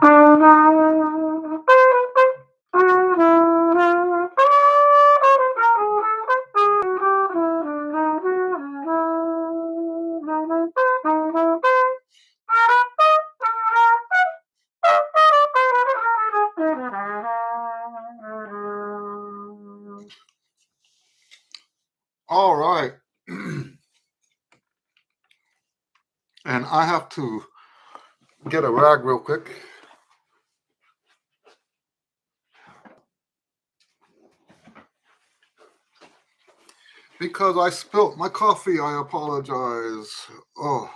All right. And I have to get a rag real quick. Because I spilt my coffee, I apologize. Oh.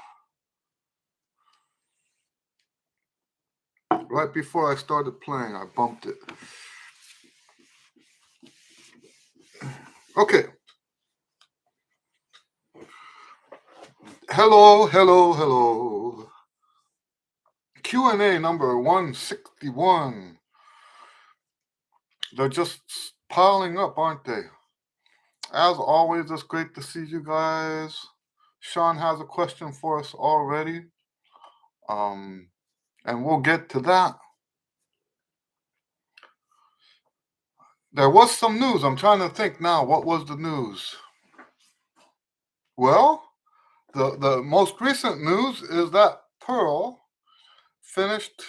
Right before I started playing, I bumped it. Okay. Hello, hello, hello. Q and A number 161. They're just piling up, aren't they? As always, it's great to see you guys. Sean has a question for us already. And we'll get to that. There was some news. I'm trying to think now. What was the news? Well, the most recent news is that Pearl finished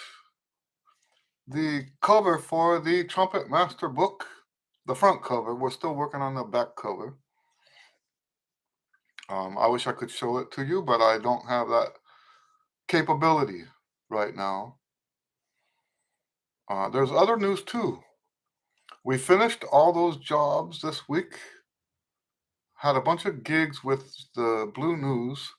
the cover for the Trumpet Master book, the front cover. We're still working on the back cover. I wish I could show it to you, but I don't have that capability right now. There's other news too. We finished all those jobs this week. Had a bunch of gigs with the Blue News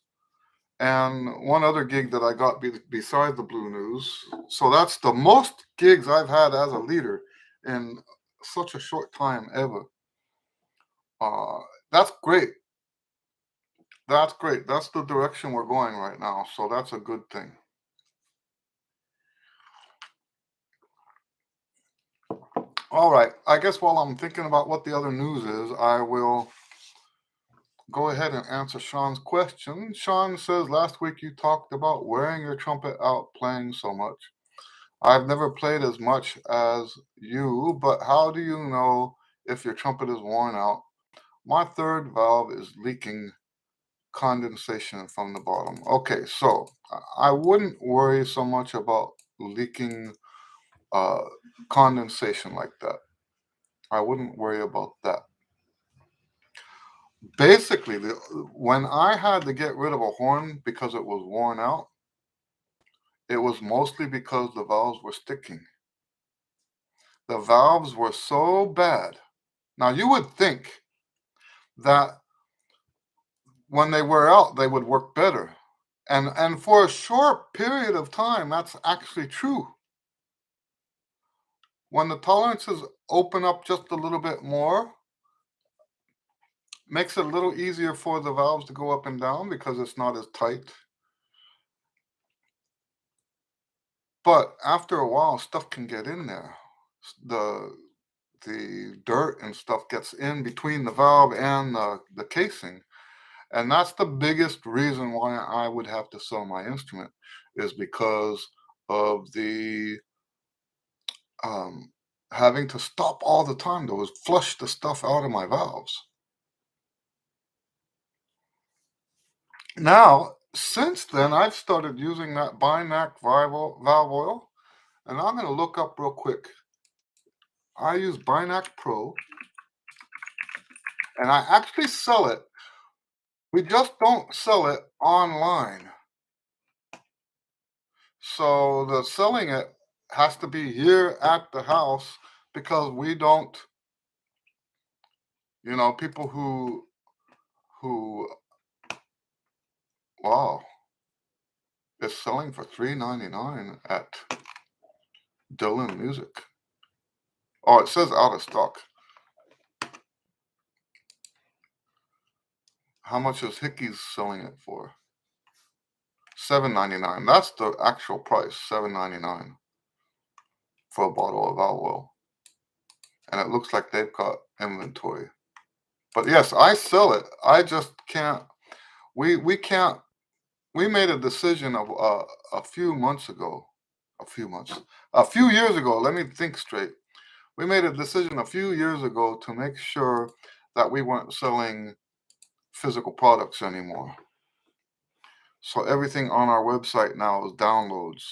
and one other gig that I got besides the Blue News. So that's the most gigs I've had as a leader in such a short time ever. That's great. That's great. That's the direction we're going right now. So that's a good thing. All right. I guess while I'm thinking about what the other news is, I will go ahead and answer Sean's question. Sean says, last week you talked about wearing your trumpet out playing so much. I've never played as much as you, but how do you know if your trumpet is worn out? My third valve is leaking condensation from the bottom. Okay, so I wouldn't worry so much about leaking condensation like that. I wouldn't worry about that. Basically, when I had to get rid of a horn because it was worn out, it was mostly because the valves were sticking. The valves were so bad. Now, you would think that when they wear out, they would work better. And for a short period of time, that's actually true. When the tolerances open up just a little bit more, makes it a little easier for the valves to go up and down because it's not as tight. But after a while, stuff can get in there. The dirt and stuff gets in between the valve and the casing. And that's the biggest reason why I would have to sell my instrument, is because of the having to stop all the time to flush the stuff out of my valves. Now, since then, I've started using that Binac valve oil, and I'm going to look up real quick. I use Binac Pro, and I actually sell it. We just don't sell it online. So the selling it has to be here at the house because we don't, people who, wow, it's selling for $3.99 at Dylan Music. Oh, it says out of stock. How much is Hickey's selling it for? $7.99. That's the actual price, $7.99 for a bottle of valve oil. And it looks like they've got inventory. But yes, I sell it. I just can't. We can't. We made a decision of a few months ago a few months, a few years ago. Let me think straight. We made a decision a few years ago to make sure that we weren't selling physical products anymore. So everything on our website now is downloads.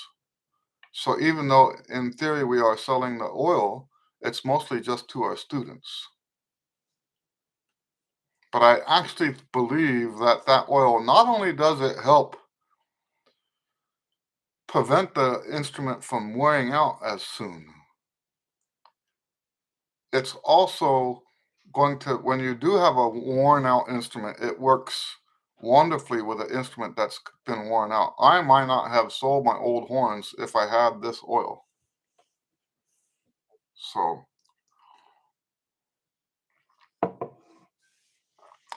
So even though in theory we are selling the oil, it's mostly just to our students. But I actually believe that that oil, not only does it help prevent the instrument from wearing out as soon, it's also going to, when you do have a worn out instrument, it works wonderfully with an instrument that's been worn out. I might not have sold my old horns if I had this oil. So,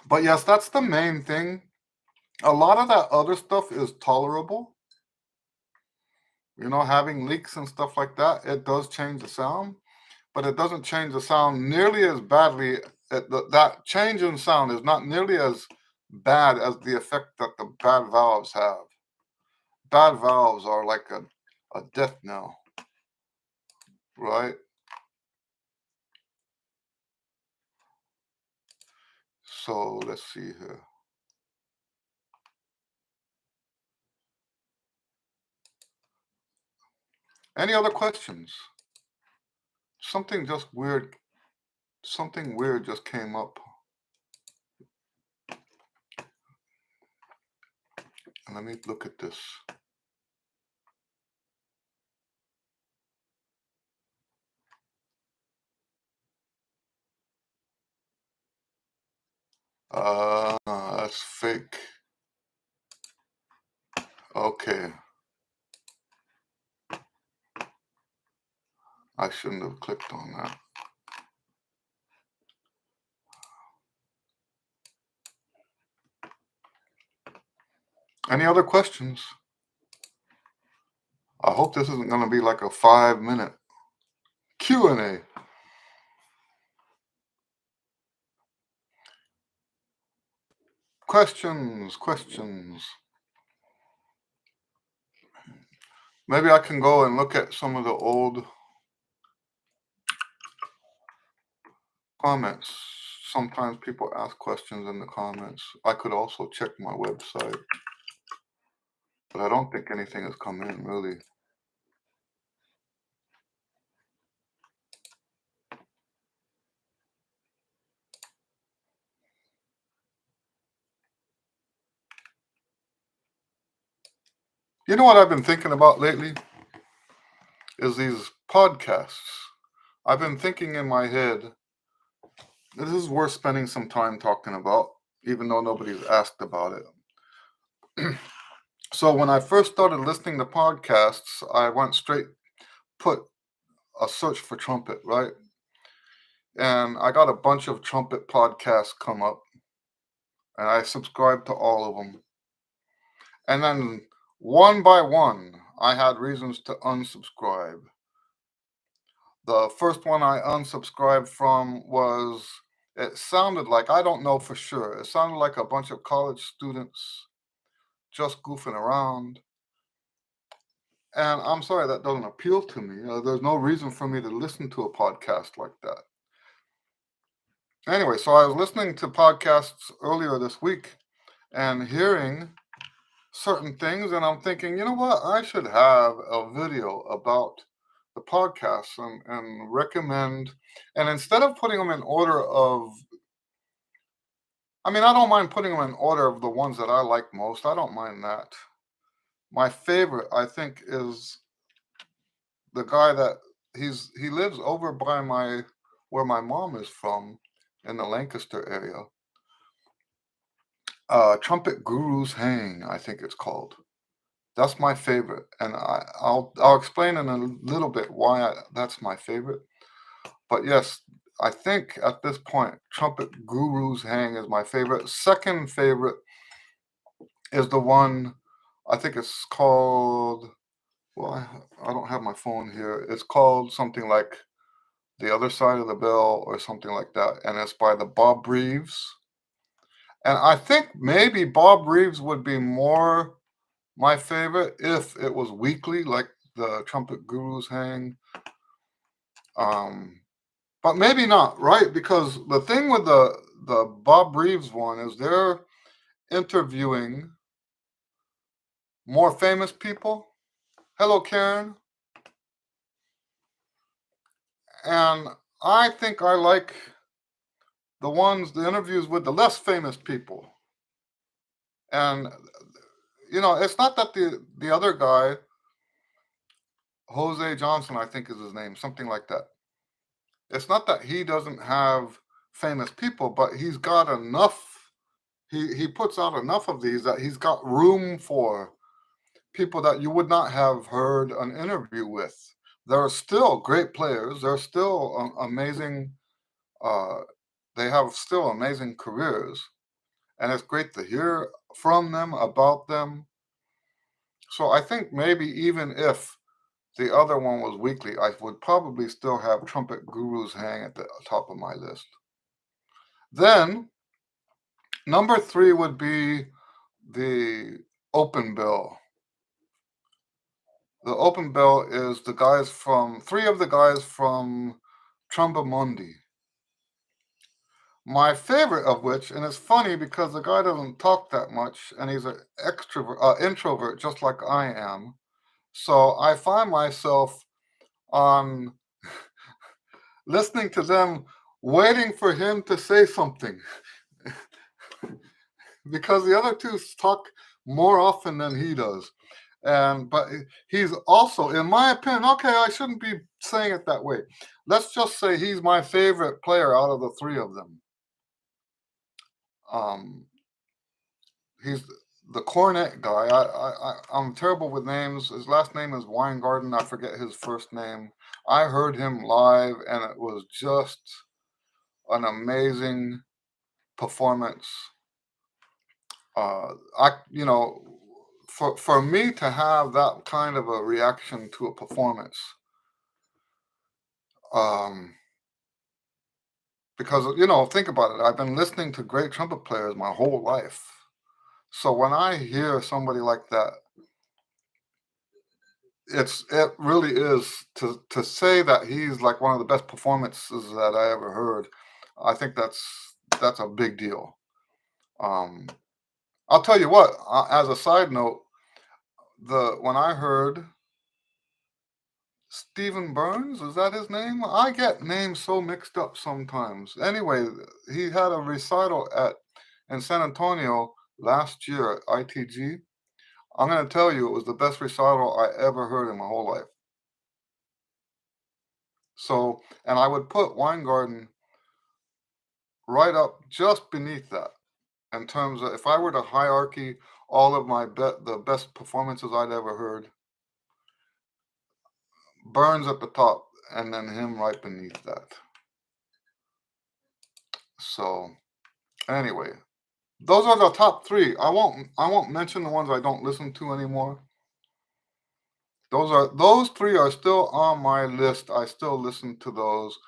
but yes, that's the main thing. A lot of that other stuff is tolerable. Having leaks and stuff like that, it does change the sound, but it doesn't change the sound nearly as badly. That change in sound is not nearly as bad as the effect that the bad valves have. Bad valves are like a death knell, right? So let's see here. Any other questions? Something just weird, something weird just came up. And let me look at this. That's fake. Okay. I shouldn't have clicked on that. Any other questions? I hope this isn't going to be like a 5-minute Q and A. Questions. Maybe I can go and look at some of the old comments. Sometimes people ask questions in the comments. I could also check my website, but I don't think anything has come in really. You know what I've been thinking about lately? Is these podcasts. I've been thinking in my head, this is worth spending some time talking about, even though nobody's asked about it. So when I first started listening to podcasts, I went straight, put a search for trumpet, right? And I got a bunch of trumpet podcasts come up, and I subscribed to all of them. And then one by one, I had reasons to unsubscribe. The first one I unsubscribed from was, it sounded like, I don't know for sure, it sounded like a bunch of college students just goofing around. And I'm sorry, that doesn't appeal to me. There's no reason for me to listen to a podcast like that. Anyway, so I was listening to podcasts earlier this week and hearing certain things, and I'm thinking, you know what? I should have a video about the podcasts and recommend. And instead of putting them in order of, I mean, I don't mind putting them in order of the ones that I like most. I don't mind that. My favorite, I think, is the guy that he lives over by where my mom is from in the Lancaster area. Trumpet Gurus Hang, I think it's called. That's my favorite, and I'll explain in a little bit why that's my favorite. But yes, I think at this point, Trumpet Gurus Hang is my favorite. Second favorite is the one, I think it's called. Well, I don't have my phone here. It's called something like The Other Side of the Bell or something like that, and it's by the Bob Reeves. And I think maybe Bob Reeves would be more my favorite if it was weekly, like the trumpet gurus hang. But maybe not, right? Because the thing with the Bob Reeves one is they're interviewing more famous people. Hello, Karen. And I think I like the interviews with the less famous people. And it's not that the other guy, Jose Johnson, I think is his name, something like that. It's not that he doesn't have famous people, but he's got enough. He puts out enough of these that he's got room for people that you would not have heard an interview with. There are still great players. They're still amazing. Uh, they have still amazing careers, and it's great to hear from them, about them. So I think maybe even if the other one was weekly, I would probably still have Trumpet Gurus hang at the top of my list. Then number 3 would be the open bill. The open bill is three of the guys from Trumbamundi. My favorite of which, and it's funny because the guy doesn't talk that much, and he's an introvert, just like I am. So I find myself on listening to them, waiting for him to say something, because the other two talk more often than he does. But he's also, in my opinion, okay, I shouldn't be saying it that way. Let's just say he's my favorite player out of the 3 of them. He's the cornet guy. I'm terrible with names. His last name is Weingarten. I forget his first name. I heard him live, and it was just an amazing performance. For me to have that kind of a reaction to a performance, because think about it. I've been listening to great trumpet players my whole life, so when I hear somebody like that, it really is to say that he's like one of the best performances that I ever heard. I think that's a big deal. I'll tell you what. As a side note, when I heard Stephen Burns, is that his name? I get names so mixed up sometimes. Anyway, he had a recital in San Antonio last year at ITG. I'm going to tell you, it was the best recital I ever heard in my whole life. So, and I would put Weingarten right up just beneath that in terms of, if I were to hierarchy all of the best performances I'd ever heard, Burns at the top, and then him right beneath that. So anyway, those are the top 3. I won't mention the ones I don't listen to anymore. Those 3 are still on my list. I still listen to those.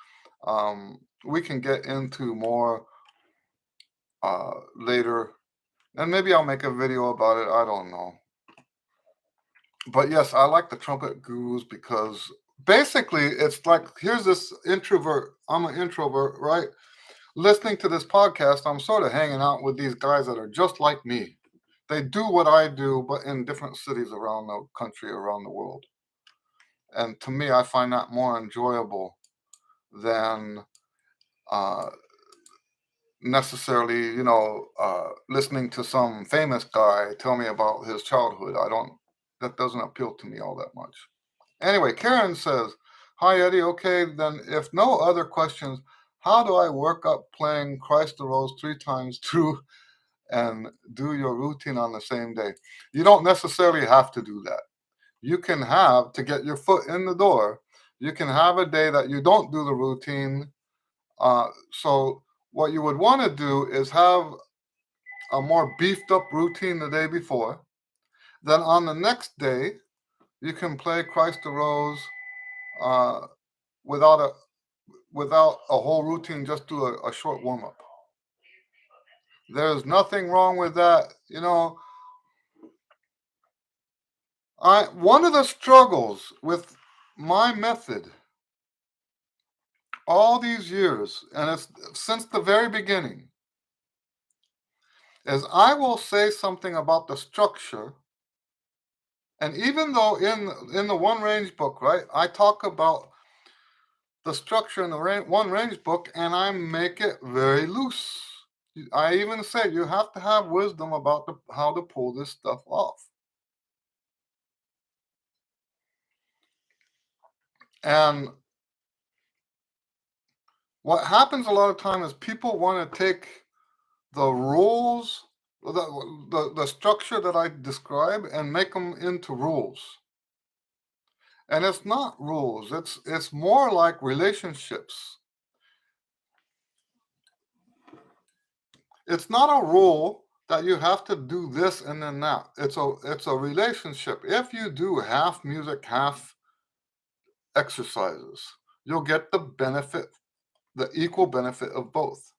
We can get into more later, and maybe I'll make a video about it. I don't know. But yes, I like the trumpet gurus because basically it's like, here's this introvert. I'm an introvert, right? Listening to this podcast, I'm sort of hanging out with these guys that are just like me. They do what I do, but in different cities around the country, around the world. And to me, I find that more enjoyable than necessarily, listening to some famous guy tell me about his childhood. That doesn't appeal to me all that much. Anyway, Karen says, "Hi, Eddie. Okay, then if no other questions, how do I work up playing Christ the Rose 3 times through and do your routine on the same day?" You don't necessarily have to do that. You can have, to get your foot in the door, you can have a day that you don't do the routine. So what you would want to do is have a more beefed up routine the day before. Then on the next day, you can play Christ the Rose without a whole routine, just do a short warm up. There's nothing wrong with that. One of the struggles with my method all these years, and it's since the very beginning, is I will say something about the structure. And even though in the one range book, right, I talk about the structure in the one range book, and I make it very loose. I even say you have to have wisdom about how to pull this stuff off. And what happens a lot of time is people want to take the rules, the structure that I describe, and make them into rules. And it's not rules. It's more like relationships. It's not a rule that you have to do this and then that. It's a relationship. If you do half music, half exercises, you'll get the benefit, the equal benefit of both.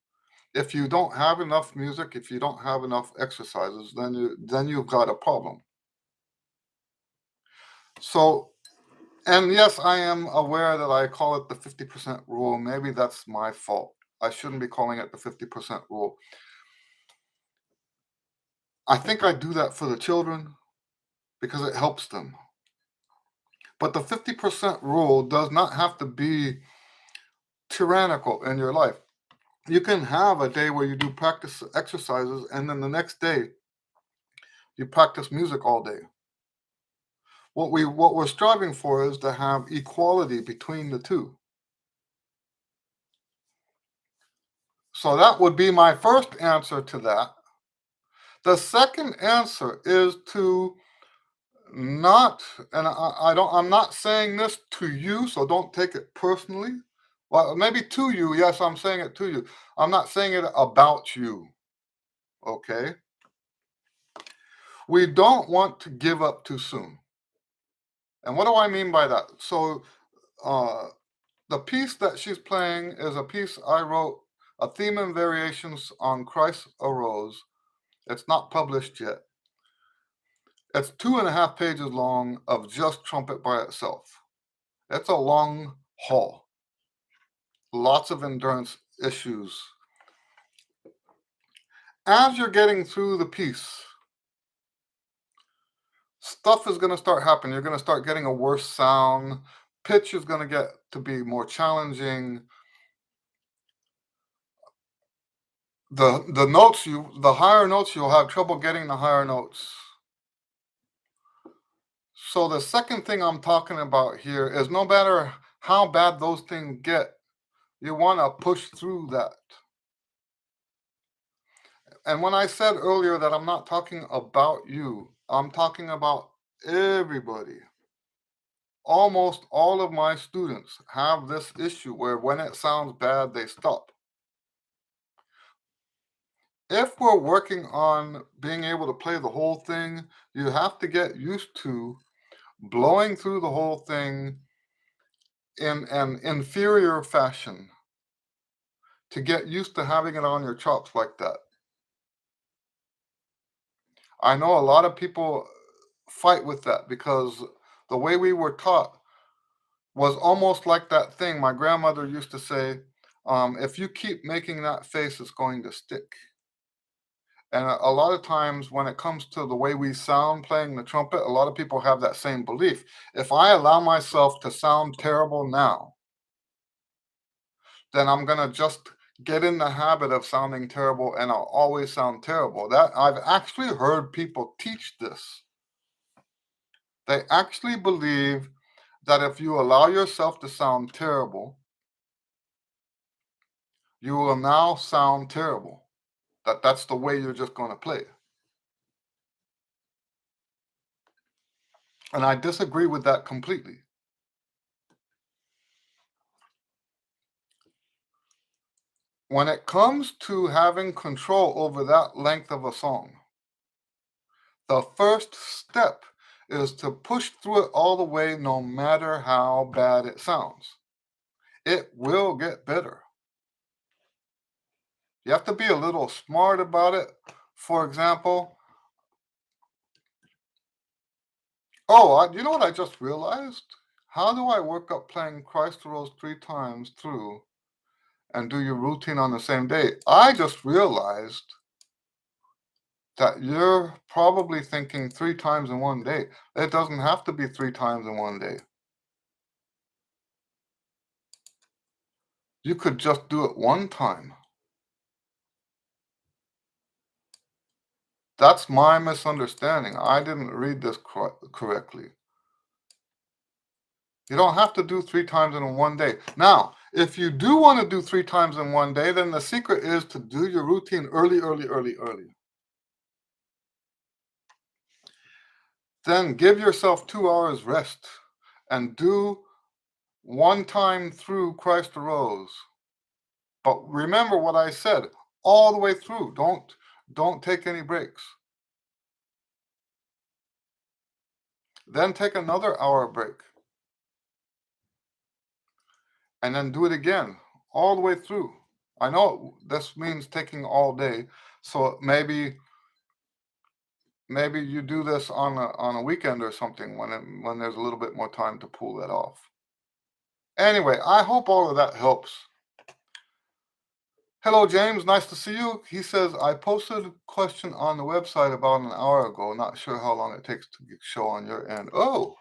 If you don't have enough music, if you don't have enough exercises, then you've got a problem. So, and yes, I am aware that I call it the 50% rule. Maybe that's my fault. I shouldn't be calling it the 50% rule. I think I do that for the children because it helps them. But the 50% rule does not have to be tyrannical in your life. You can have a day where you do practice exercises, and then the next day you practice music all day. What we're striving for is to have equality between the two. So that would be my first answer to that. The second answer is to not, and I'm not saying this to you, so don't take it personally. Well, maybe to you, yes, I'm saying it to you. I'm not saying it about you, okay? We don't want to give up too soon. And what do I mean by that? So, uh, the piece that she's playing is a piece I wrote, a theme and variations on Christ Arose. It's not published yet. It's 2.5 pages long of just trumpet by itself. It's a long haul, lots of endurance issues. As you're getting through the piece, stuff is going to start happening. You're going to start getting a worse sound. Pitch is going to get to be more challenging. The higher notes, you'll have trouble getting the higher notes. So the second thing I'm talking about here is no matter how bad those things get, you want to push through that. And when I said earlier that I'm not talking about you, I'm talking about everybody. Almost all of my students have this issue where when it sounds bad, they stop. If we're working on being able to play the whole thing, you have to get used to blowing through the whole thing in an inferior fashion to get used to having it on your chops like that. I know a lot of people fight with that because the way we were taught was almost like that thing my grandmother used to say, if you keep making that face, it's going to stick. And a lot of times when it comes to the way we sound playing the trumpet, a lot of people have that same belief. If I allow myself to sound terrible now, then I'm going to just get in the habit of sounding terrible and I'll always sound terrible. That I've actually heard people teach this. They actually believe that if you allow yourself to sound terrible, you will now sound terrible. That's the way you're just going to play. And I disagree with that completely. When it comes to having control over that length of a song, the first step is to push through it all the way, no matter how bad it sounds. It will get better. You have to be a little smart about it. For example, Oh, you know what I just realized? How do I work up playing Christ Rose 3 times through and do your routine on the same day? I just realized that you're probably thinking 3 times in one day. It doesn't have to be 3 times in one day. You could just do it one time. That's my misunderstanding. I didn't read this correctly. You don't have to do 3 times in one day. Now, if you do want to do 3 times in one day, then the secret is to do your routine early, early, early, early. Then give yourself 2 hours rest and do one time through Christ arose. But remember what I said all the way through. Don't take any breaks. Then take another hour break. And then do it again all the way through. I know this means taking all day, so maybe you do this on a weekend or something when there's a little bit more time to pull that off. Anyway, I hope all of that helps. Hello, James. Nice to see you. He says, I posted a question on the website about an hour ago. Not sure how long it takes to show on your end. Oh,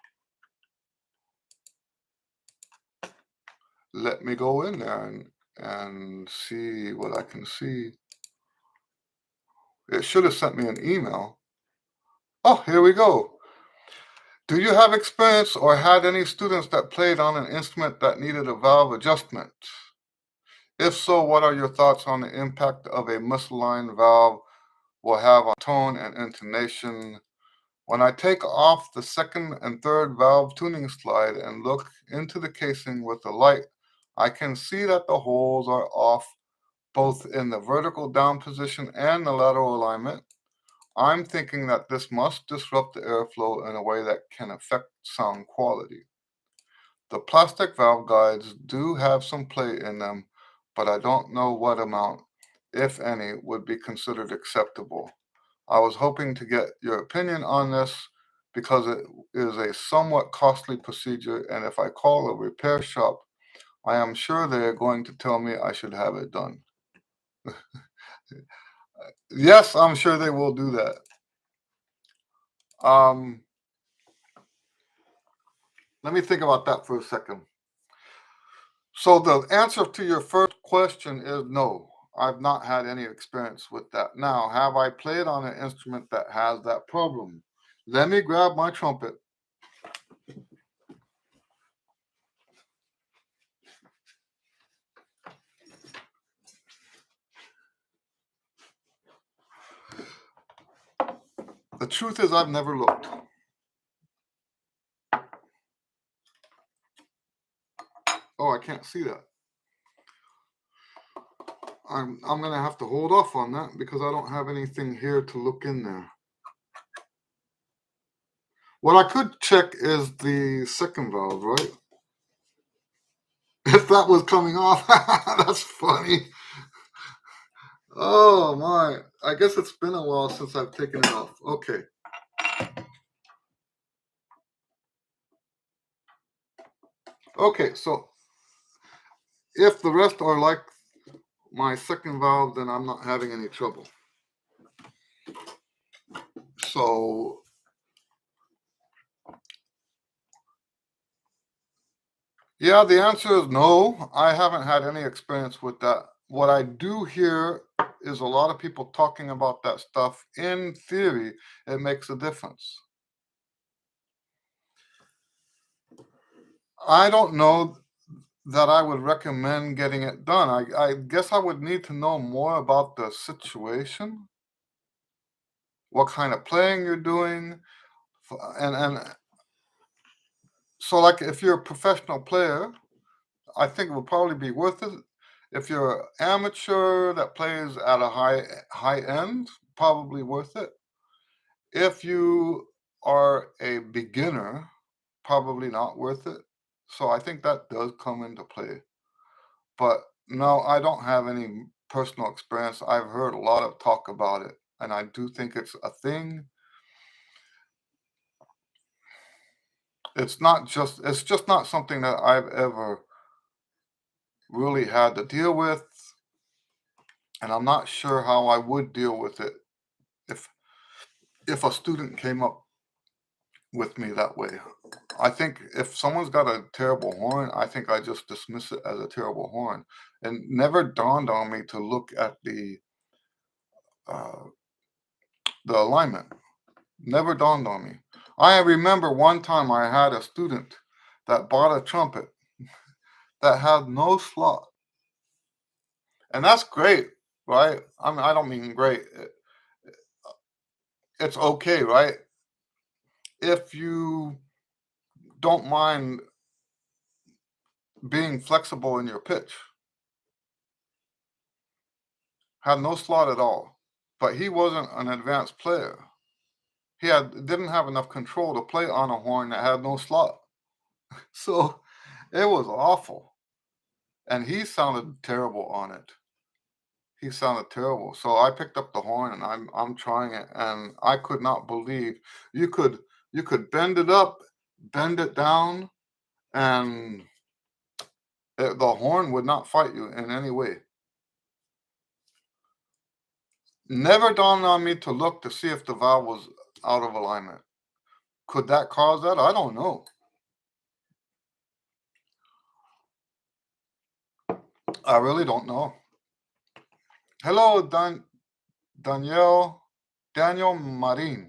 let me go in there and see what I can see. It should have sent me an email. Oh, here we go. Do you have experience or had any students that played on an instrument that needed a valve adjustment? If so, what are your thoughts on the impact of a misaligned valve will have on tone and intonation? When I take off the second and third valve tuning slide and look into the casing with the light, I can see that the holes are off both in the vertical down position and the lateral alignment. I'm thinking that this must disrupt the airflow in a way that can affect sound quality. The plastic valve guides do have some play in them, but I don't know what amount, if any, would be considered acceptable. I was hoping to get your opinion on this because it is a somewhat costly procedure, and if I call a repair shop, I am sure they are going to tell me I should have it done. Yes, I'm sure they will do that. Let me think about that for a second. So the answer to your first question is no. I've not had any experience with that. Now, have I played on an instrument that has that problem? Let me grab my trumpet. The truth is, I've never looked. Oh, I can't see that. I'm gonna have to hold off on that because I don't have anything here to look in there. What I could check is the second valve, right? If that was coming off, that's funny. Oh my! I guess it's been a while since I've taken it off. Okay. Okay, so if the rest are like my second valve, then I'm not having any trouble. So, yeah, the answer is no. I haven't had any experience with that. What I do hear is a lot of people talking about that stuff. In theory, it makes a difference. I don't know that I would recommend getting it done. I guess I would need to know more about the situation, what kind of playing you're doing, and so like if you're a professional player, I think it would probably be worth it. If you're an amateur that plays at a high end, probably worth it. If you are a beginner, probably not worth it. So I think that does come into play. But no, I don't have any personal experience. I've heard a lot of talk about it, and I do think it's a thing. it's just not something that I've ever really had to deal with, and I'm not sure how I would deal with it if if a student came up with me that way. I think if someone's got a terrible horn, I think I just dismiss it as a terrible horn. And never dawned on me to look at uh, the alignment. Never dawned on me. I remember one time I had a student that bought a trumpet that had no slot, and that's great, right? I mean, I don't mean great. It's okay, right? If you don't mind being flexible in your pitch, had no slot at all. But he wasn't an advanced player. He didn't have enough control to play on a horn that had no slot. So it was awful. And he sounded terrible on it. He sounded terrible. So I picked up the horn and I'm trying it, and I could not believe you could you could bend it up, bend it down, and the horn would not fight you in any way. Never dawned on me to look to see if the valve was out of alignment. Could that cause that? I don't know. I really don't know. Hello, Daniel Marin.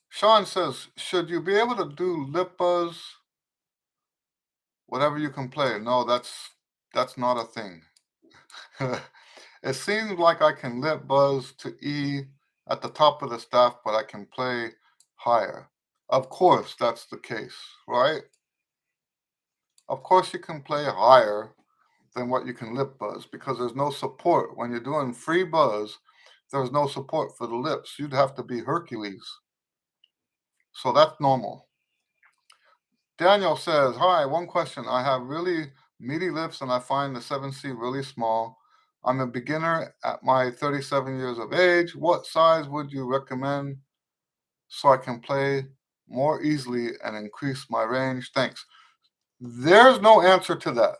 Sean says, should you be able to do lip buzz, whatever you can play? No, that's not a thing. It seems like I can lip buzz to E at the top of the staff, but I can play higher. Of course, that's the case, right? Of course, you can play higher than what you can lip buzz because there's no support. When you're doing free buzz, there's no support for the lips. You'd have to be Hercules. So that's normal. Daniel says, hi, one question. I have really meaty lips and I find the 7C really small. I'm a beginner at my 37 years of age. What size would you recommend so I can play more easily and increase my range? Thanks. There's no answer to that.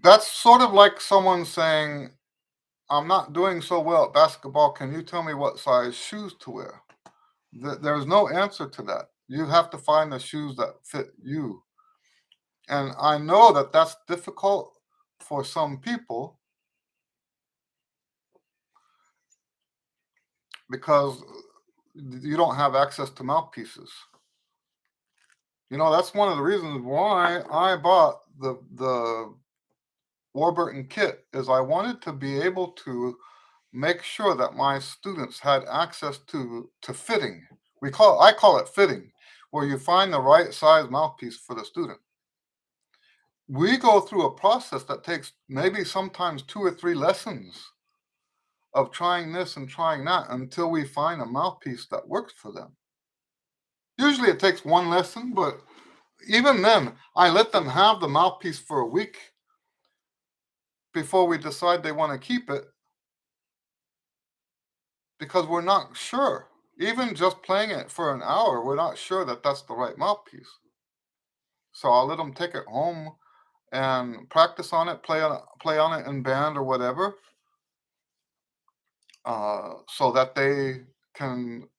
That's sort of like someone saying, I'm not doing so well at basketball. Can you tell me what size shoes to wear? There's no answer to that. You have to find the shoes that fit you. And I know that that's difficult for some people because you don't have access to mouthpieces. You know, that's one of the reasons why I bought the Warburton kit is I wanted to be able to make sure that my students had access to fitting. I call it fitting, where you find the right size mouthpiece for the student. We go through a process that takes maybe sometimes 2 or 3 lessons of trying this and trying that until we find a mouthpiece that works for them. Usually it takes 1 lesson, but even then, I let them have the mouthpiece for a week before we decide they want to keep it because we're not sure. Even just playing it for an hour, we're not sure that that's the right mouthpiece. So I'll let them take it home and practice on it, play on it in band or whatever, so that they can,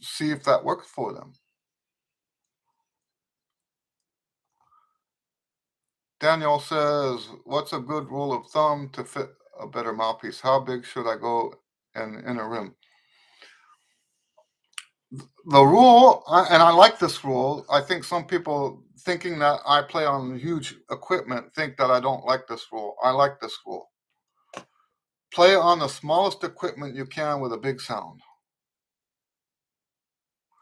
see if that works for them. Daniel says, "What's a good rule of thumb to fit a better mouthpiece? How big should I go in a rim?" The rule, and I like this rule. I think some people thinking that I play on huge equipment think that I don't like this rule. I like this rule. Play on the smallest equipment you can with a big sound.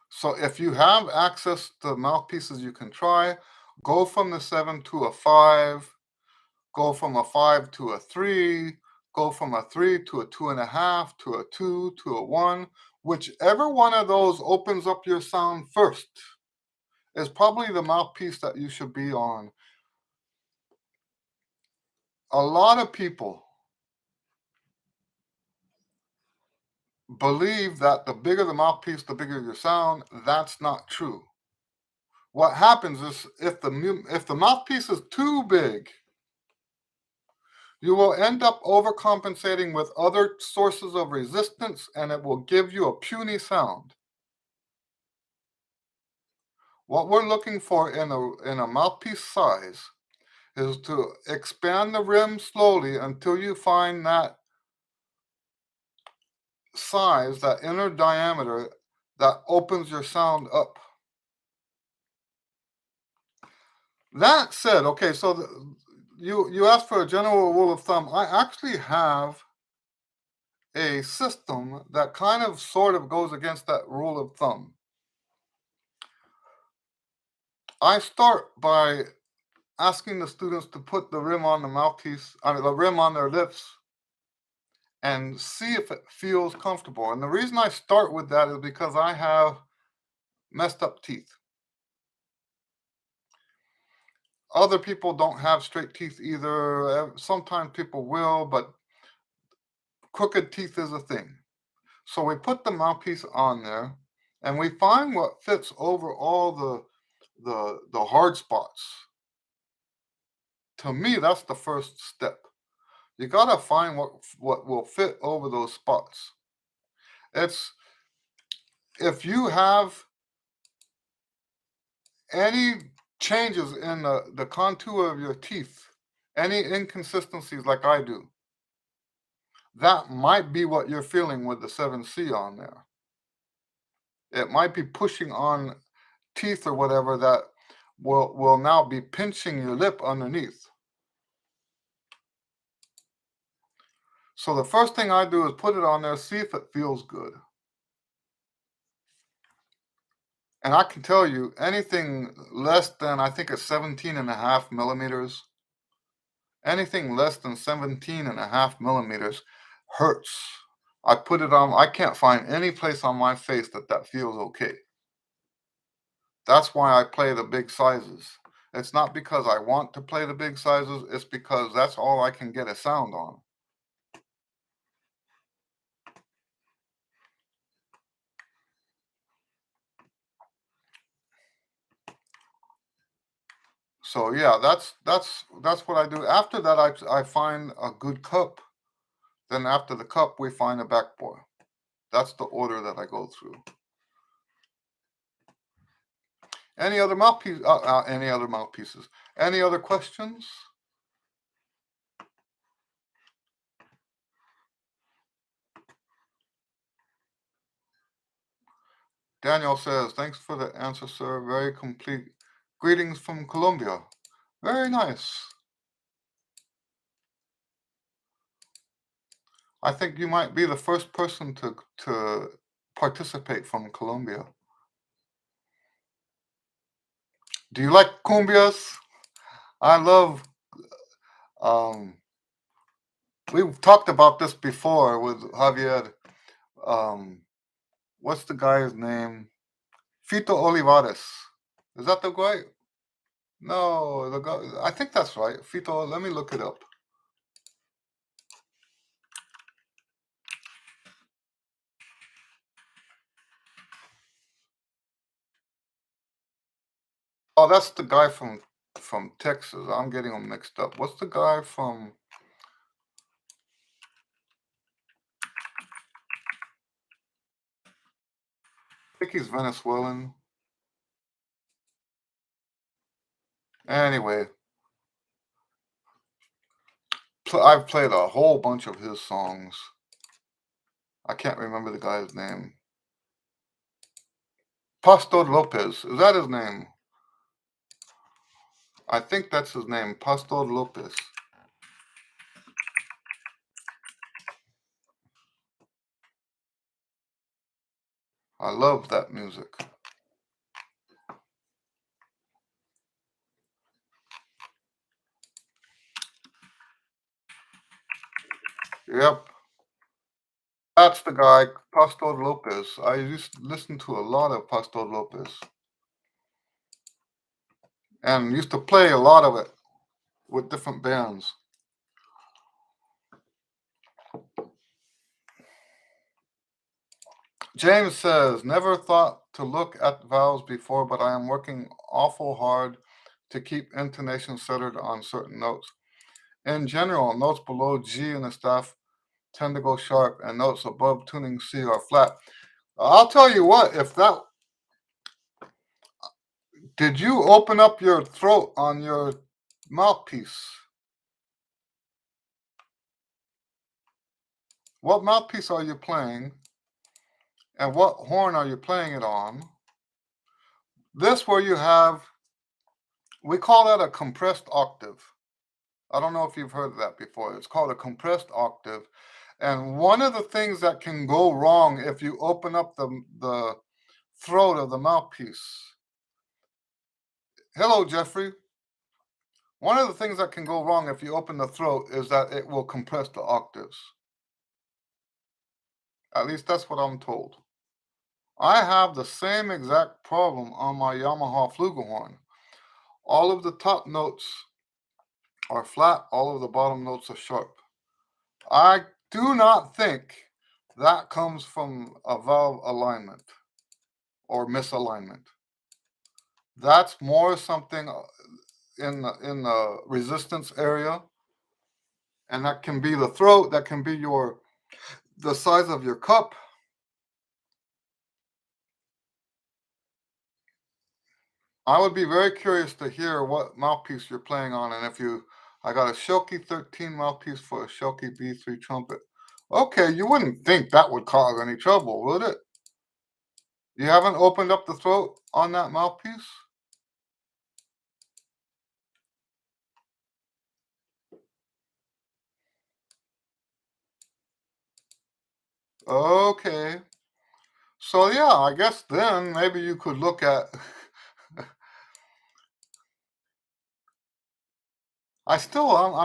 So if you have access to mouthpieces you can try, go from the 7 to a 5, go from a 5 to a 3, go from a 3 to a 2.5, to a 2, to a 1. Whichever one of those opens up your sound first is probably the mouthpiece that you should be on. a lot of people believe that the bigger the mouthpiece, the bigger your sound. That's not true. What happens is if the mouthpiece is too big, you will end up overcompensating with other sources of resistance, and it will give you a puny sound. What we're looking for in a mouthpiece size is to expand the rim slowly until you find that size, that inner diameter that opens your sound up. That said, okay, so you asked for a general rule of thumb. I actually have a system that kind of sort of goes against that rule of thumb. I start by asking the students to put the rim on the mouthpiece, I mean, the rim on their lips, and see if it feels comfortable. And the reason I start with that is because I have messed up teeth. Other people don't have straight teeth either. Sometimes people will, but crooked teeth is a thing. So we put the mouthpiece on there, and we find what fits over all the hard spots. To me, that's the first step. You gotta find what will fit over those spots. It's if you have any changes in the contour of your teeth, any inconsistencies like I do, that might be what you're feeling with the 7C on there. It might be pushing on teeth or whatever that will now be pinching your lip underneath. So the first thing I do is put it on there, see if it feels good. And I can tell you anything less than, I think it's 17.5 millimeters, anything less than 17.5 millimeters hurts. I put it on, I can't find any place on my face that feels okay. That's why I play the big sizes. It's not because I want to play the big sizes, it's because that's all I can get a sound on. So yeah, that's what I do. After that, I find a good cup. Then after the cup, we find a backbore. That's the order that I go through. Any other mouthpiece? Any other mouthpieces? Any other questions? Daniel says, "Thanks for the answer, sir. Very complete. Greetings from Colombia. Very nice. I think you might be the first person to participate from Colombia. Do you like cumbias? I love. Um, we've talked about this before with Javier. Um, what's the guy's name? Fito Olivares. Is that the guy? No, the guy. I think that's right. Fito. Let me look it up. Oh, that's the guy from Texas. I'm getting them mixed up. What's the guy from? I think he's Venezuelan. Anyway, I've played a whole bunch of his songs. I can't remember the guy's name. Pastor Lopez. Is that his name? I think that's his name, Pastor Lopez. I love that music. Yep, that's the guy, Pastor Lopez. I used to listen to a lot of Pastor Lopez and used to play a lot of it with different bands. James says, never thought to look at vowels before, but I am working awful hard to keep intonation centered on certain notes. In general, notes below G in the staff tend to go sharp, and notes above tuning C are flat. I'll tell you what, if that, did you open up your throat on your mouthpiece? What mouthpiece are you playing? And what horn are you playing it on? This where you have, we call that a compressed octave. I don't know if you've heard of that before. It's called a compressed octave. And one of the things that can go wrong if you open up the throat of the mouthpiece. Hello, Jeffrey. One of the things that can go wrong if you open the throat is that it will compress the octaves. At least that's what I'm told. I have the same exact problem on my Yamaha flugelhorn. All of the top notes are flat, all of the bottom notes are sharp. I do not think that comes from a valve alignment or misalignment. That's more something in the resistance area, and that can be the throat, that can be the size of your cup. I would be very curious to hear what mouthpiece you're playing on, and if you, I got a Shoki 13 mouthpiece for a Shoki B3 trumpet. Okay, you wouldn't think that would cause any trouble, would it? You haven't opened up the throat on that mouthpiece? Okay. So yeah, I guess then maybe you could look at I'm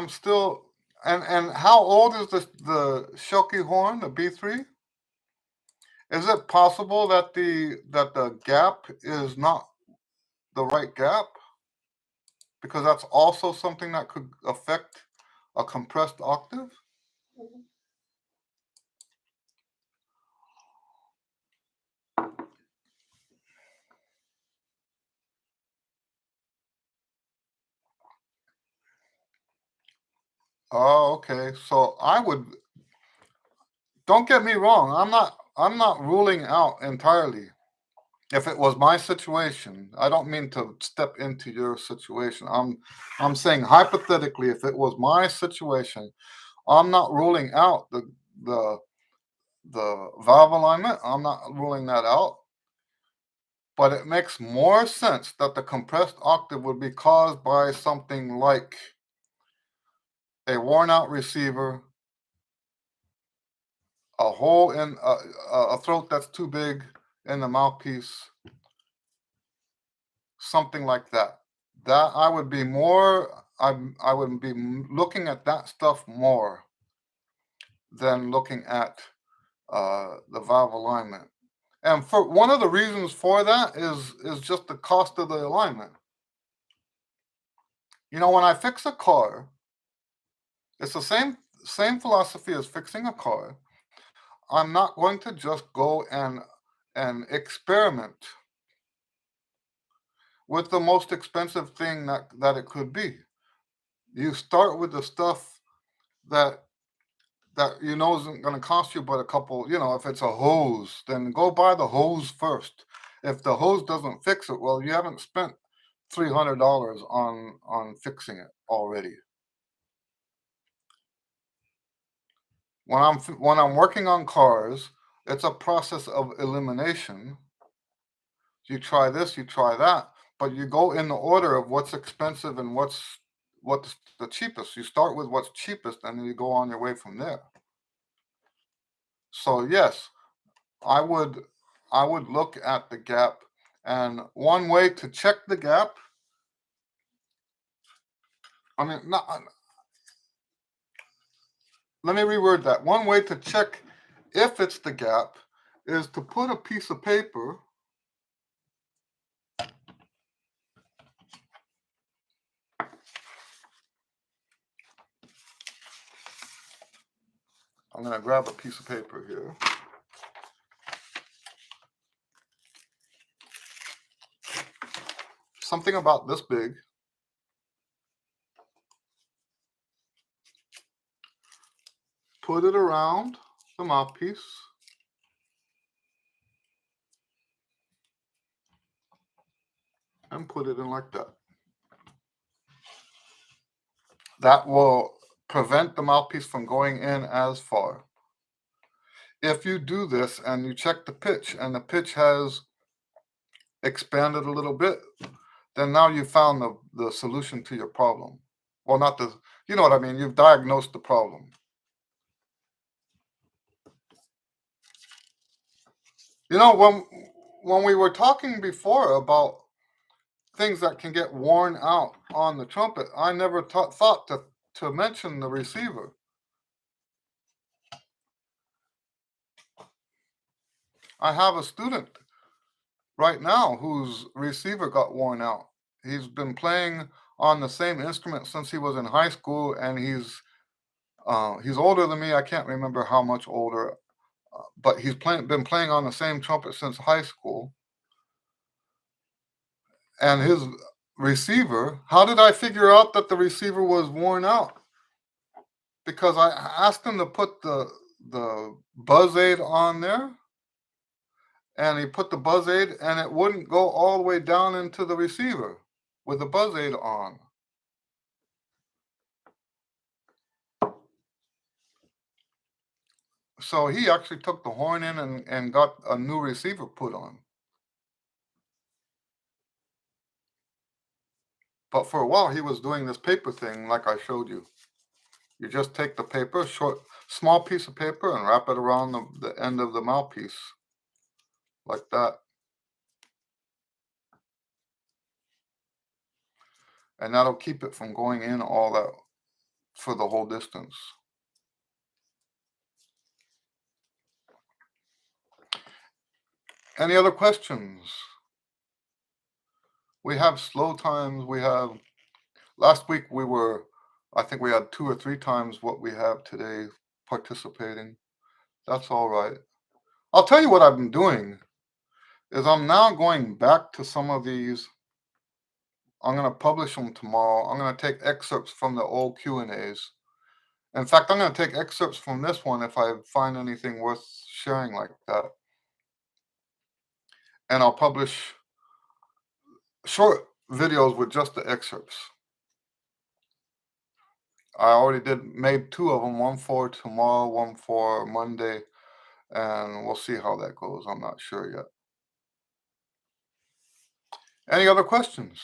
still, and how old is the Shoki horn, the B3? Is it possible that the gap is not the right gap? Because that's also something that could affect a compressed octave? Oh, okay. So I would, don't get me wrong, I'm not ruling out entirely. If it was my situation, I don't mean to step into your situation. I'm saying hypothetically, if it was my situation, I'm not ruling out the the valve alignment. I'm not ruling that out. But it makes more sense that the compressed octave would be caused by something like a worn out receiver, a hole in a throat that's too big in the mouthpiece, something like that. That I would be more, I would be looking at that stuff more than looking at the valve alignment. And for one of the reasons for that is just the cost of the alignment. You know, when I fix a car, it's the same philosophy as fixing a car. I'm not going to just go and experiment with the most expensive thing that it could be. You start with the stuff that you know isn't going to cost you but a couple. You know, if it's a hose, then go buy the hose first. If the hose doesn't fix it, well, you haven't spent $300 on fixing it already. When I'm working on cars, it's a process of elimination. You try this, you try that, but you go in the order of what's expensive and what's the cheapest. You start with what's cheapest, and then you go on your way from there. So yes, I would I would look at the gap, and one way to check the gap. I mean, not, let me reword that. One way to check if it's the gap is to put a piece of paper. I'm going to grab a piece of paper here. something about this big. Put it around the mouthpiece. And put it in like that. That will prevent the mouthpiece from going in as far. If you do this and you check the pitch and the pitch has expanded a little bit, then now you found the solution to your problem. Well, not the, you know what I mean, you've diagnosed the problem. You know, when we were talking before about things that can get worn out on the trumpet, I never thought to mention the receiver. I have a student right now whose receiver got worn out. He's been playing on the same instrument since he was in high school, and he's older than me. I can't remember how much older, but he's been playing on the same trumpet since high school. And his receiver, how did I figure out that the receiver was worn out? Because I asked him to put the buzz aid on there, and he put the buzz aid, and it wouldn't go all the way down into the receiver with the buzz aid on. So he actually took the horn in and got a new receiver put on. But for a while, he was doing this paper thing like I showed you. You just take the paper, small piece of paper, and wrap it around the end of the mouthpiece like that. And that'll keep it from going in all that for the whole distance. Any other questions? We have slow times. Last week I think we had 2 or 3 times what we have today participating. That's all right. I'll tell you what I've been doing is I'm now going back to some of these. I'm going to publish them tomorrow. I'm going to take excerpts from the old Q and A's. In fact, I'm going to take excerpts from this one if I find anything worth sharing like that. And I'll publish short videos with just the excerpts. I already made 2 of them, one for tomorrow, one for Monday, and we'll see how that goes. I'm not sure yet. Any other questions?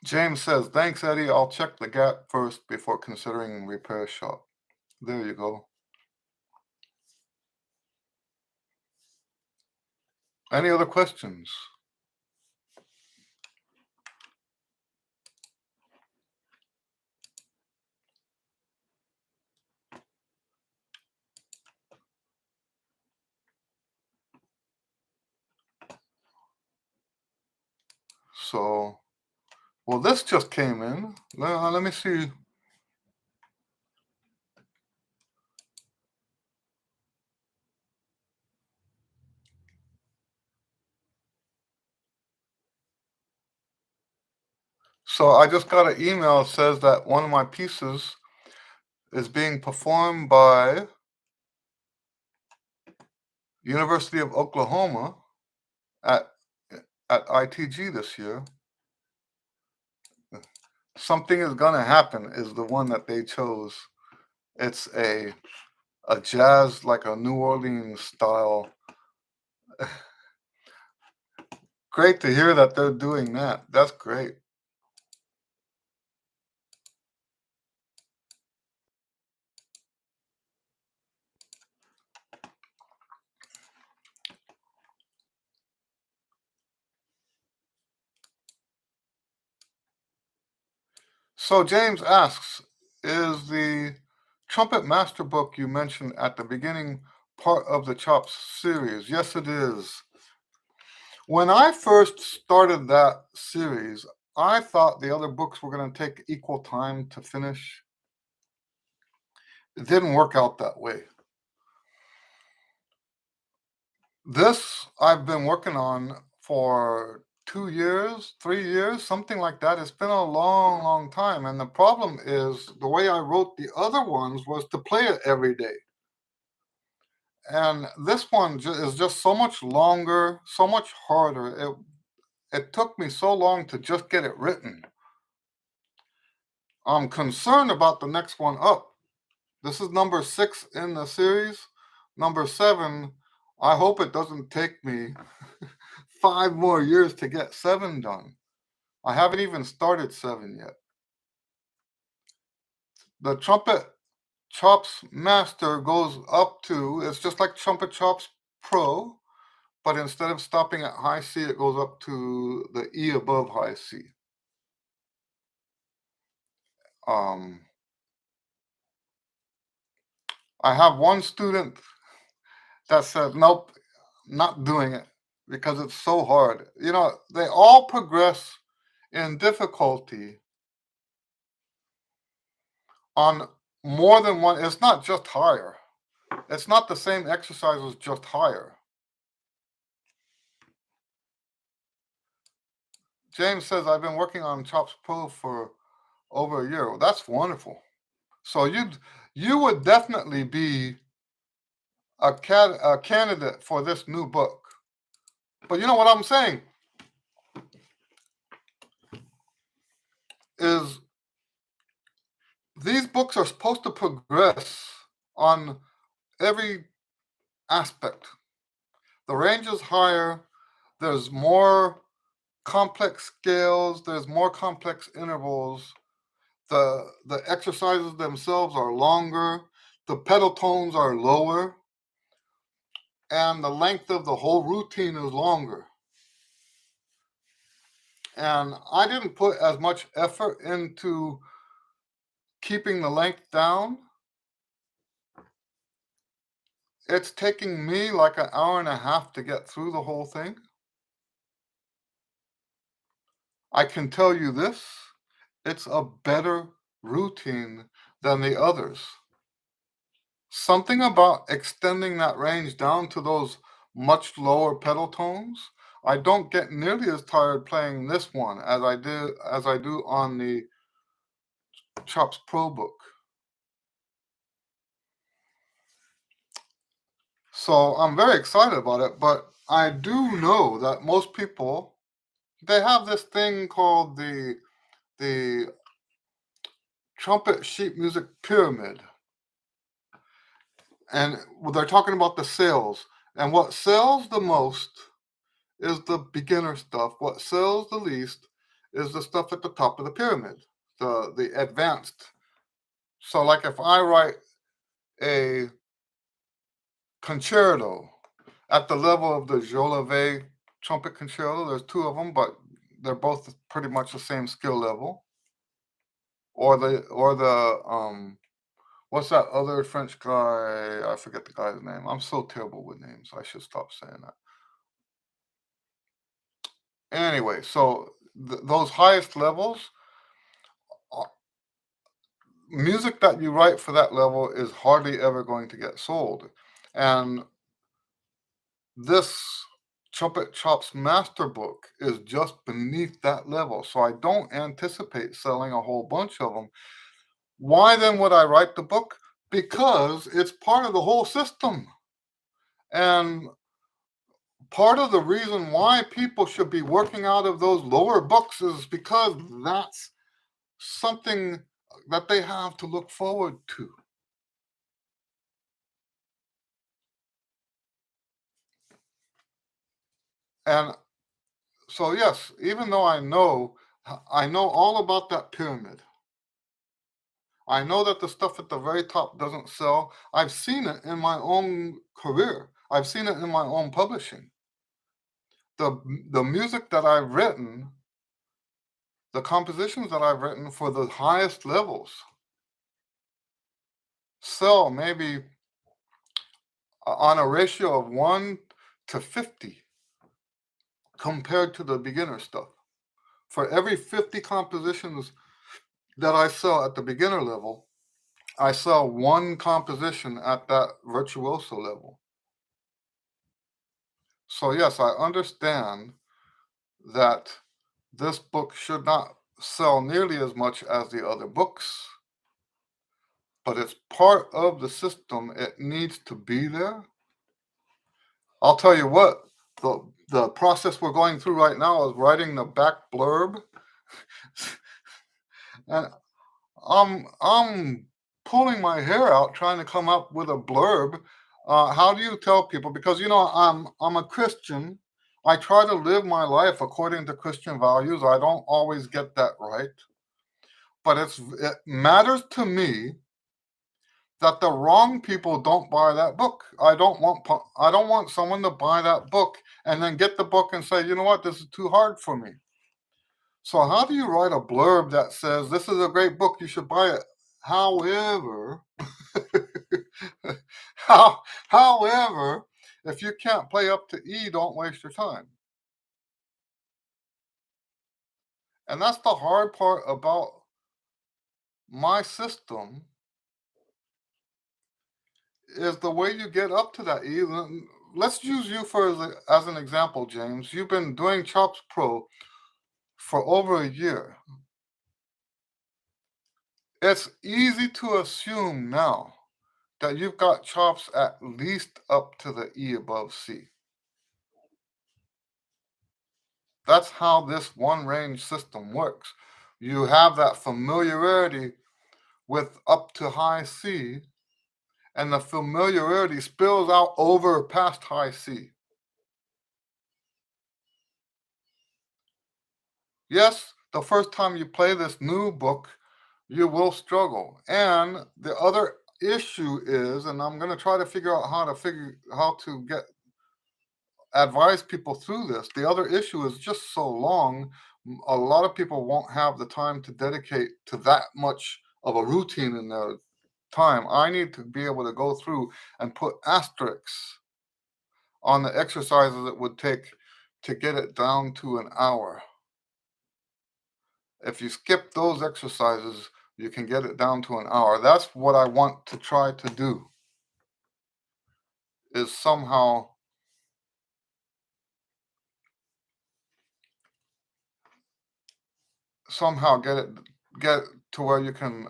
James says, thanks, Eddie. I'll check the gap first before considering repair shop. There you go. Any other questions? So, well, this just came in. Let me see. So I just got an email that says that one of my pieces is being performed by University of Oklahoma at ITG this year. Something is gonna happen is the one that they chose. It's a jazz, like a New Orleans style. Great to hear that they're doing that. That's great. So James asks, is the Trumpet Master book you mentioned at the beginning part of the Chops series? Yes, it is. When I first started that series, I thought the other books were going to take equal time to finish. It didn't work out that way. This I've been working on for 2 years, 3 years, something like that. It's been a long, long time. And the problem is the way I wrote the other ones was to play it every day. And this one is just so much longer, so much harder. It took me so long to just get it written. I'm concerned about the next one up. This is number 6 in the series. Number 7, I hope it doesn't take me 5 more years to get 7 done. I haven't even started 7 yet. The Trumpet Chops Master goes up to, it's just like Trumpet Chops Pro, but instead of stopping at high C, it goes up to the E above high C. Um, I have one student that said, nope, not doing it because it's so hard. You know, they all progress in difficulty on more than one. It's not just higher. It's not the same exercises, just higher. James says, I've been working on Chops Pro for over a year. Well, that's wonderful. So you would definitely be a candidate for this new book. But you know what I'm saying is these books are supposed to progress on every aspect. The range is higher. There's more complex scales. There's more complex intervals. The exercises themselves are longer. The pedal tones are lower. And the length of the whole routine is longer. And I didn't put as much effort into keeping the length down. It's taking me like an hour and a half to get through the whole thing. I can tell you this, it's a better routine than the others. Something about extending that range down to those much lower pedal tones. I don't get nearly as tired playing this one as I do on the Chops Pro book. So I'm very excited about it, but I do know that most people, they have this thing called the trumpet sheet music pyramid. And they're talking about the sales. And what sells the most is the beginner stuff. What sells the least is the stuff at the top of the pyramid, the advanced. So like if I write a concerto at the level of the Jolivet trumpet concerto, there's 2 of them, but they're both pretty much the same skill level. Or the what's that other French guy? I forget the guy's name. I'm so terrible with names. I should stop saying that. Anyway, so those highest levels, uh, music that you write for that level is hardly ever going to get sold. And this Trumpet Chops Master Book is just beneath that level. So I don't anticipate selling a whole bunch of them. Why then would I write the book? Because it's part of the whole system. And part of the reason why people should be working out of those lower books is because that's something that they have to look forward to. And so, yes, even though I know all about that pyramid. I know that the stuff at the very top doesn't sell. I've seen it in my own career. I've seen it in my own publishing. The music that I've written, the compositions that I've written for the highest levels sell maybe on a ratio of 1 to 50 compared to the beginner stuff. For every 50 compositions that I sell at the beginner level, I sell one composition at that virtuoso level. So yes, I understand that this book should not sell nearly as much as the other books, but it's part of the system. It needs to be there. I'll tell you what, the process we're going through right now is writing the back blurb. And I'm pulling my hair out trying to come up with a blurb. How do you tell people? Because I'm a Christian. I try to live my life according to Christian values. I don't always get that right, but it matters to me that the wrong people don't buy that book. I don't want someone to buy that book and then get the book and say, you know what, this is too hard for me. So how do you write a blurb that says this is a great book, you should buy it? However, however, if you can't play up to E, don't waste your time. And that's the hard part about my system is the way you get up to that E. Let's use you as an example, James. You've been doing Chops Pro for over a year. It's easy to assume now that you've got chops at least up to the E above C. That's how this one range system works. You have that familiarity with up to high C, and the familiarity spills out over past high C. Yes, the first time you play this new book, you will struggle. And the other issue is, and I'm going to try to figure out how to get advise people through this. The other issue is just so long. A lot of people won't have the time to dedicate to that much of a routine in their time. I need to be able to go through and put asterisks on the exercises it would take to get it down to an hour. If you skip those exercises, you can get it down to an hour. That's what I want to try to do, is somehow get to where you can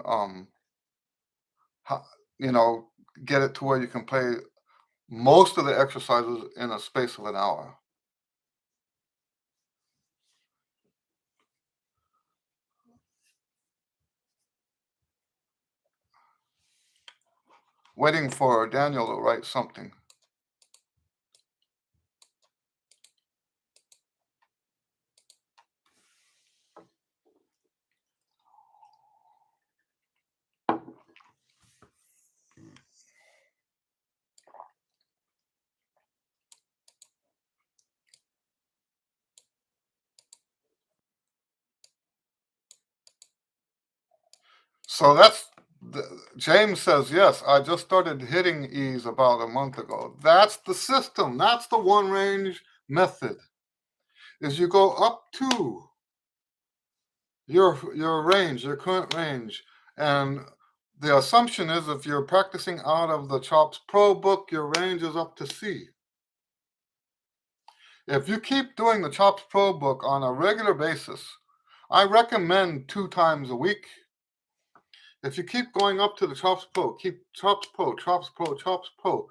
ho- you know get it to where you can play most of the exercises in a space of an hour. Waiting for Daniel to write something. So James says, yes, I just started hitting E's about a month ago. That's the system. That's the one range method. Is you go up to your range, your current range, and the assumption is if you're practicing out of the Chops Pro book, your range is up to C. If you keep doing the Chops Pro book on a regular basis, I recommend 2 times a week. If you keep going up to the Chops Pro, keep Chops Pro, Chops Pro, Chops Pro,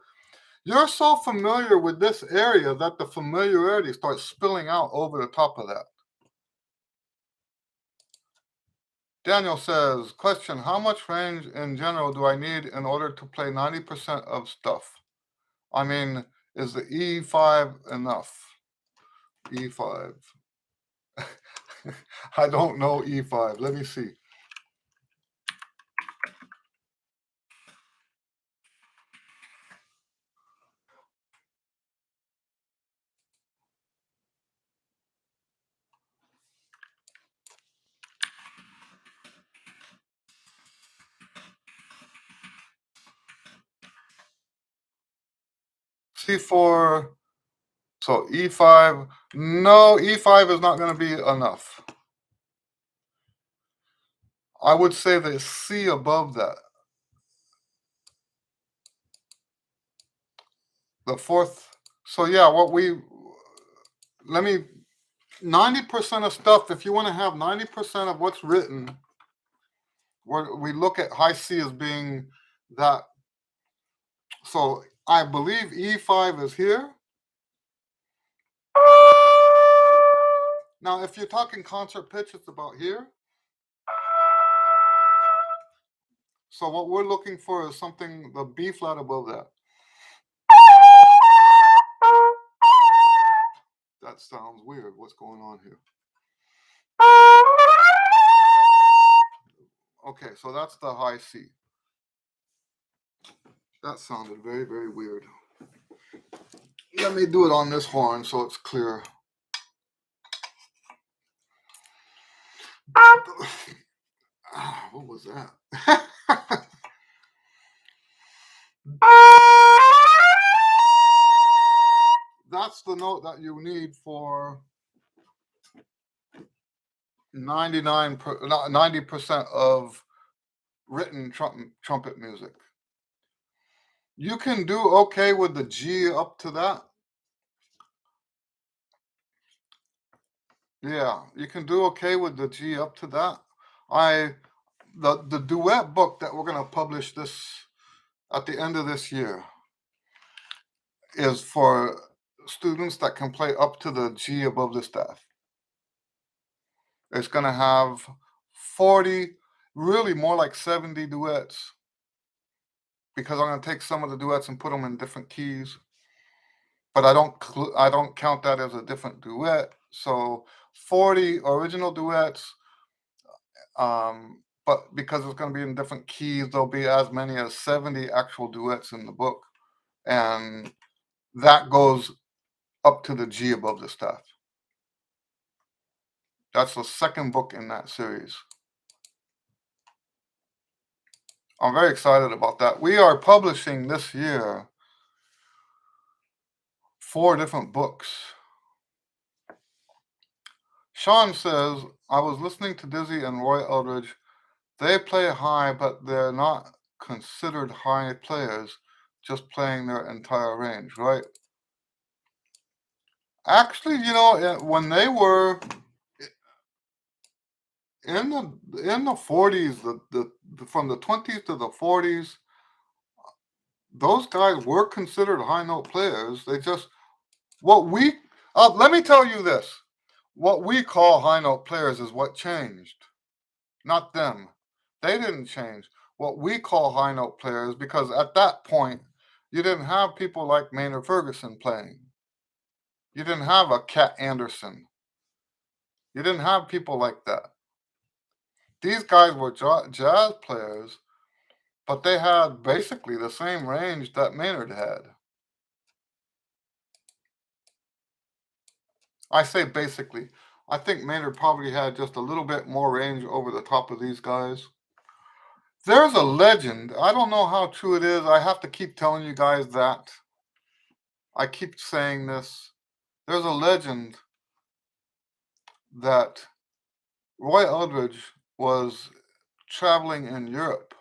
you're so familiar with this area that the familiarity starts spilling out over the top of that. Daniel says, question, how much range in general do I need in order to play 90% of stuff? I mean, is the E5 enough? E5. I don't know E5. Let me see. C4, so E5. No, E5 is not going to be enough. I would say the C above that. The fourth. So yeah, let me 90% of stuff, if you want to have 90% of what's written, we look at high C as being that. So I believe E5 is here. Now, if you're talking concert pitch, it's about here. So what we're looking for is something, the B flat above that. That sounds weird. What's going on here? Okay, so that's the high C. That sounded very, very weird. Let me do it on this horn so it's clear. What was that? That's the note that you need for 90% of written trumpet music. You can do okay with the G up to that. Yeah, you can do okay with the G up to that. The duet book that we're going to publish this at the end of this year is for students that can play up to the G above the staff. It's going to have 40, really more like 70 duets, because I'm going to take some of the duets and put them in different keys. But I don't count that as a different duet. So 40 original duets, but because it's going to be in different keys, there'll be as many as 70 actual duets in the book, and that goes up to the G above the staff. That's the second book in that series. I'm very excited about that. We are publishing this year 4 different books. Sean says, I was listening to Dizzy and Roy Eldridge. They play high, but they're not considered high players, just playing their entire range, right? Actually, when they were in the 40s, from the 20s to the 40s, those guys were considered high note players. They just let me tell you this. What we call high note players is what changed, not them. They didn't change. What we call high note players, because at that point, you didn't have people like Maynard Ferguson playing. You didn't have a Cat Anderson. You didn't have people like that. These guys were jazz players, but they had basically the same range that Maynard had. I say basically. I think Maynard probably had just a little bit more range over the top of these guys. There's a legend. I don't know how true it is. I have to keep telling you guys that. I keep saying this. There's a legend that Roy Eldridge was traveling in Europe.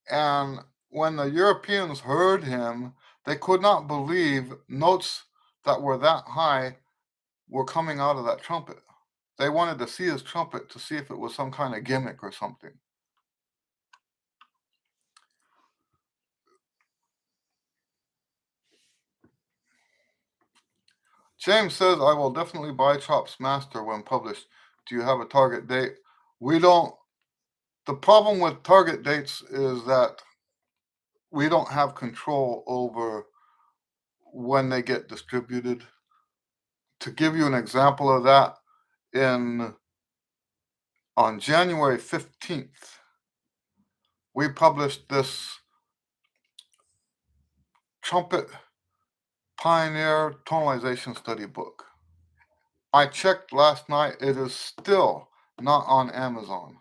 And when the Europeans heard him, they could not believe notes that were that high were coming out of that trumpet. They wanted to see his trumpet to see if it was some kind of gimmick or something. James says, I will definitely buy Chops Master when published. Do you have a target date? We don't. The problem with target dates is that we don't have control over when they get distributed. To give you an example of that, on January 15th, we published this Trumpet Pioneer Tonalization Study book. I checked last night, it is still not on Amazon.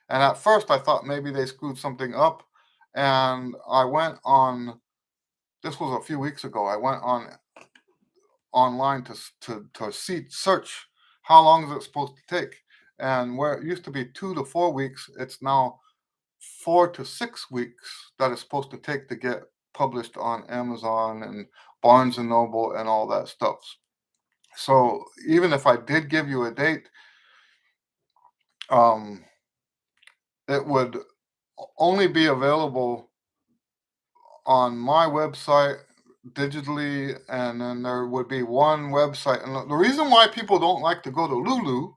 And at first I thought maybe they screwed something up, and I went on, this was a few weeks ago, I went online to search how long is it supposed to take. And where it used to be 2 to 4 weeks, it's now 4 to 6 weeks that it's supposed to take to get published on Amazon and Barnes and Noble and all that stuff. So even if I did give you a date, um, it would only be available on my website digitally, and then there would be one website. And the reason why people don't like to go to Lulu,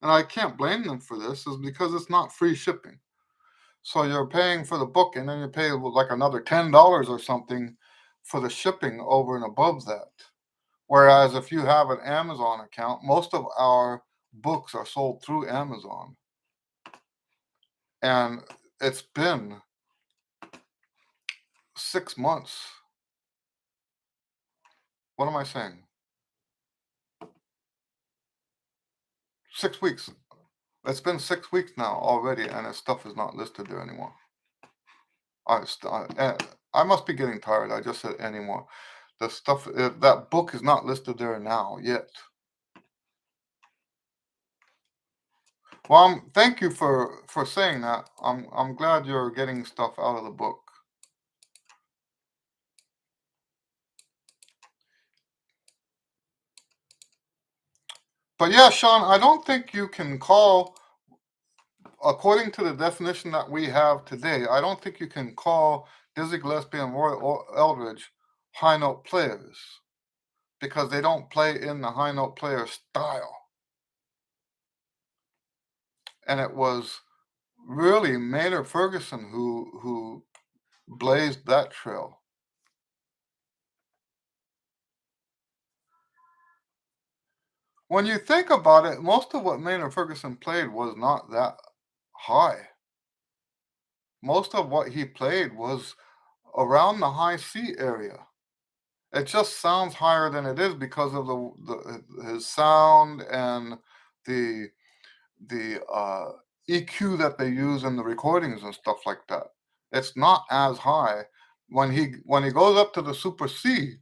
and I can't blame them for this, is because it's not free shipping. So you're paying for the book, and then you pay like another $10 or something for the shipping over and above that. Whereas if you have an Amazon account, most of our books are sold through Amazon. And it's been 6 months. What am I saying? 6 weeks. It's been 6 weeks now already, and his stuff is not listed there anymore. I must be getting tired. I just said anymore. The stuff, that book is not listed there now yet. Well, thank you for saying that. I'm glad you're getting stuff out of the book. But yeah, Sean, I don't think you can call, according to the definition that we have today, I don't think you can call Dizzy Gillespie and Roy Eldridge high note players because they don't play in the high note player style. And it was really Maynard Ferguson who blazed that trail. When you think about it, most of what Maynard Ferguson played was not that high. Most of what he played was around the high C area. It just sounds higher than it is because of his sound and the EQ that they use in the recordings and stuff like that. It's not as high. When he goes up to the super C,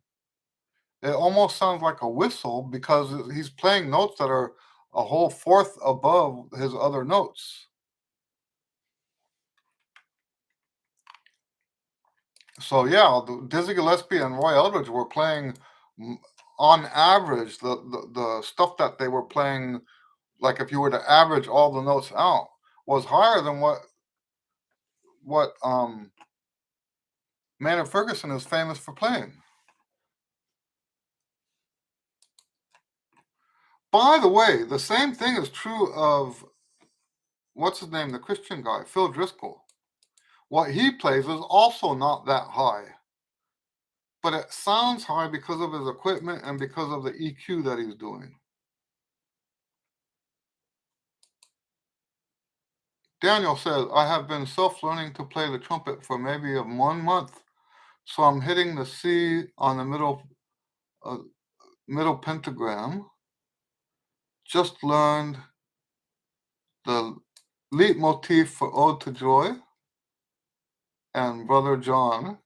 it almost sounds like a whistle because he's playing notes that are a whole fourth above his other notes. So yeah, Dizzy Gillespie and Roy Eldridge were playing, on average, the stuff that they were playing, like if you were to average all the notes out, was higher than what Maynard Ferguson is famous for playing. By the way, the same thing is true of, what's his name, the Christian guy, Phil Driscoll. What he plays is also not that high, but it sounds high because of his equipment and because of the EQ that he's doing. Daniel says, I have been self-learning to play the trumpet for maybe 1 month, so I'm hitting the C on the middle pentagram. Just learned the leitmotif for Ode to Joy and Brother John.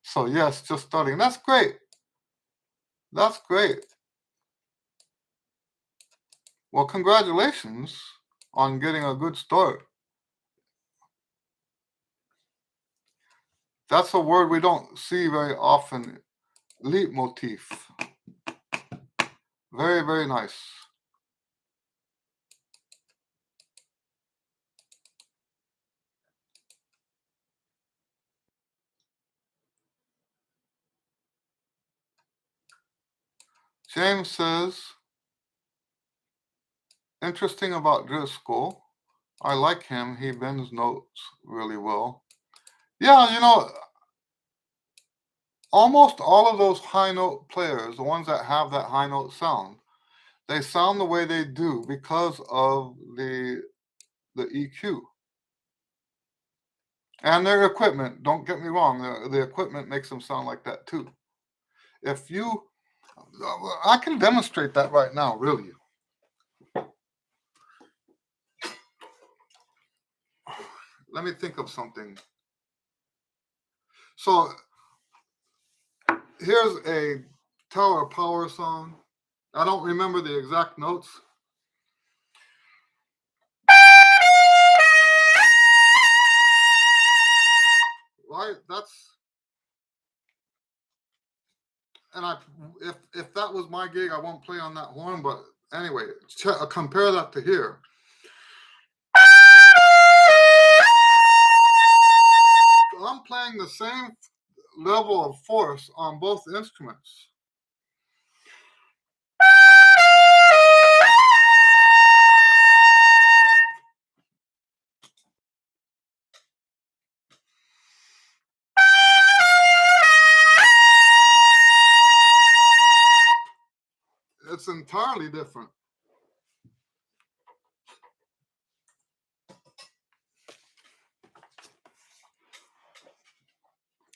So yes, just starting. That's great. That's great. Well, congratulations on getting a good start. That's a word we don't see very often. Leitmotif. Very, very nice. James says, interesting about Driscoll. I like him. He bends notes really well. Yeah, almost all of those high note players, the ones that have that high note sound, they sound the way they do because of the EQ. And their equipment, don't get me wrong, the equipment makes them sound like that too. I can demonstrate that right now, really. Let me think of something. So here's a Tower of Power song. I don't remember the exact notes, and if that was my gig, I won't play on that horn. But anyway, compare that to here. I'm playing the same level of force on both instruments. It's entirely different.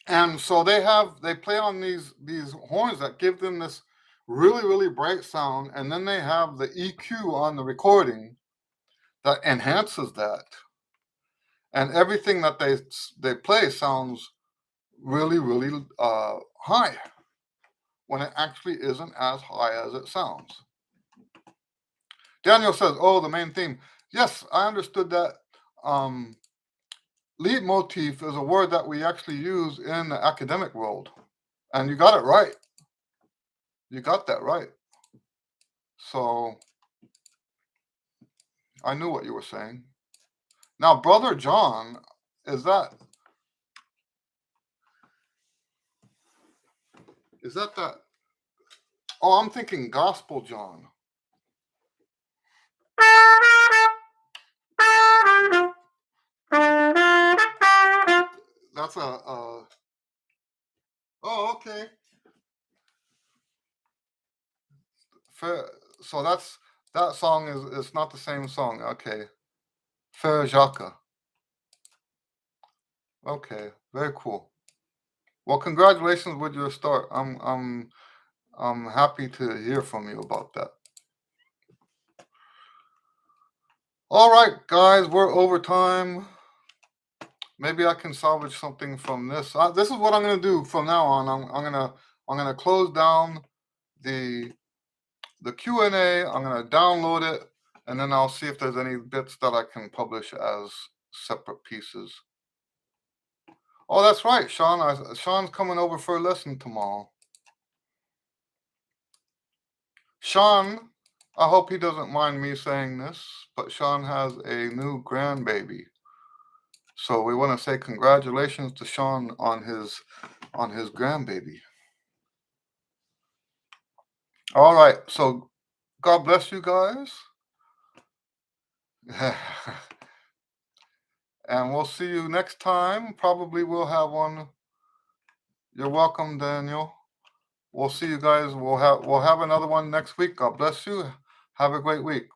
And so they play on these horns that give them this really, really bright sound, and then they have the EQ on the recording that enhances that. And everything that they play sounds really, really high when it actually isn't as high as it sounds. Daniel says, oh, the main theme. Yes, I understood that. Leitmotif is a word that we actually use in the academic world. And you got it right. You got that right. So I knew what you were saying. Now, Brother John, is that Oh, I'm thinking Gospel John. That's oh, okay. Fair. So that song is not the same song. Okay. Fair Jacques. Okay, very cool. Well, congratulations with your start. I'm happy to hear from you about that. All right, guys, we're over time. Maybe I can salvage something from this. This is what I'm gonna do from now on. I'm gonna close down the Q and A. I'm gonna download it, and then I'll see if there's any bits that I can publish as separate pieces. Oh, that's right, Sean. Sean's coming over for a lesson tomorrow. Sean, I hope he doesn't mind me saying this, but Sean has a new grandbaby. So we want to say congratulations to Sean on his grandbaby. All right, so God bless you guys. And we'll see you next time. Probably we'll have one. You're welcome, Daniel. We'll see you guys. We'll have another one next week. God bless you. Have a great week.